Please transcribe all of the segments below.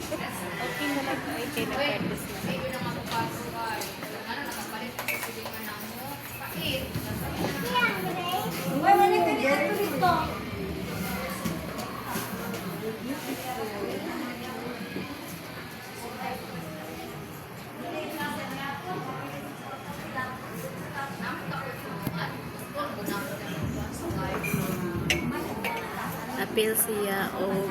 Okay na lang ay kay na-practice na. Appeal siya o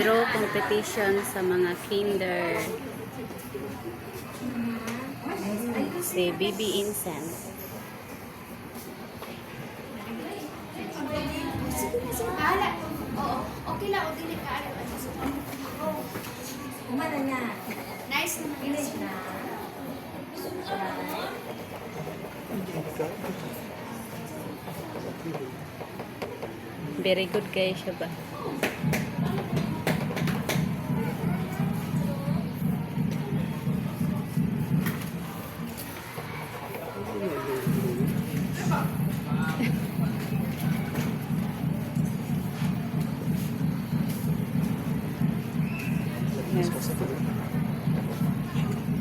draw competition sa mga kinder. Si Bibi Insan. Oo, okay lang. O, dili ka. Kumana niya. Nice na. Ilis na. Very good guys siya ba?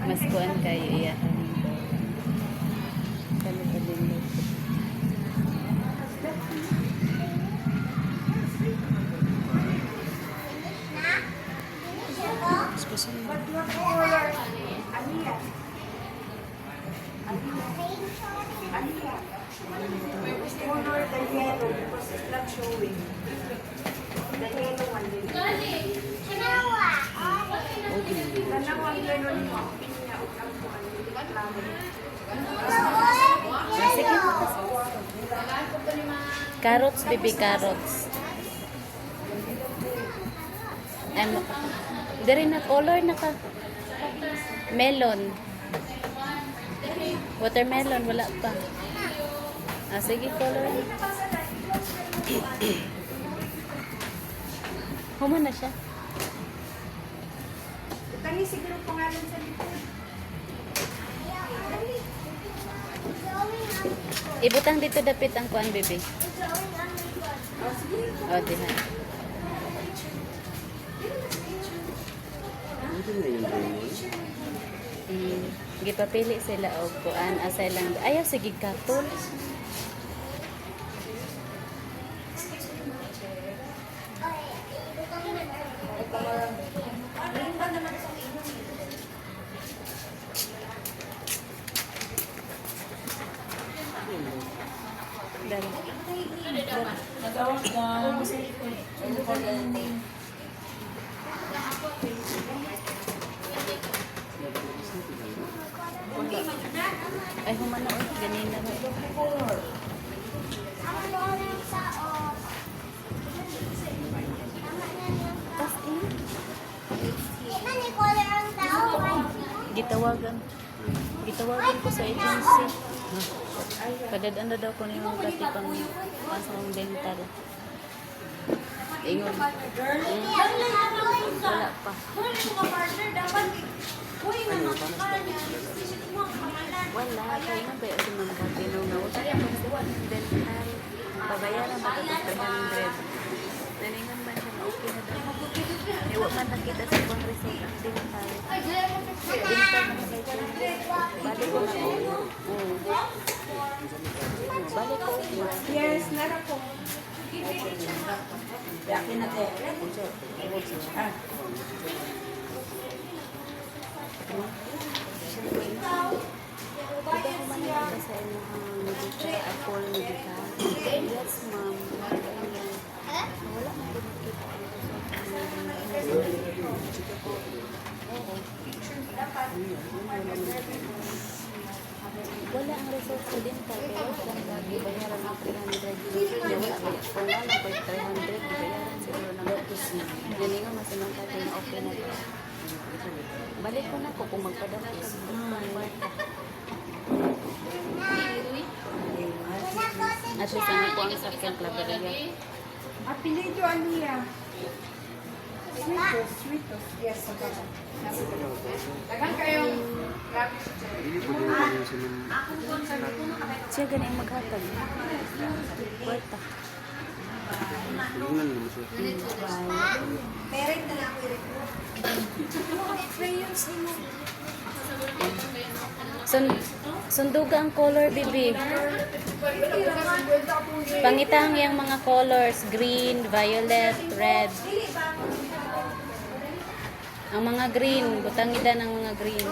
Mas kuan kayo iyahan. Kami pa din dito. Color the yellow because it's not showing. The yellow one. Dalawang ganun mo. Pinya o kampuan. Carrots, baby carrots. Dari na color na ka. Melon. Watermelon, wala pa. Ah, sige, color. Huma na siya. Tani siguro pangalan sa likod. Ibutang dito dapit ang kuan, baby. Oh, diha. Gipapili sila og kuan asay lang. Ayaw sige katol. Ay, humana o. Ganina na. Tas Gitawagan ko sa agency. Padadaan na daw ko na yung pati pang pasang dental. Ingon. Wala pa. Wala. Kaya nga ba yung mga batinaw na wala pa dental. Pabayaran ba ito 300? Naningan man siya na okay na daw. Iwa man nakita sa pang result ang dental. Dental na sa balik ko na. Balik ko. Yes, nara ko. Yakin na te. Diba ko man nakita sa inyo ang medical, apple medical? Yes, ma'am. Wala man din nakita ko Oo. Wala ang result sa dental, pero lang lagi bayaran ng 300. Wala ba? Kung wala ba 300, bayaran siguro ng gatos na. Yan nga masamang na okay na ito. Balik ko na ko kung magpadala ka sa at least ano po ang sakyan klabaraya. Apelido Alia. Sweetos. Yes, sabagay. Dagan kayong Siya ganun maghatag. Kwarta. Parent na lang ako i-recruit. Sunduga ang color, bibi. Pangitang yung mga colors, green, violet, red. Ang mga green, butangida ng mga green.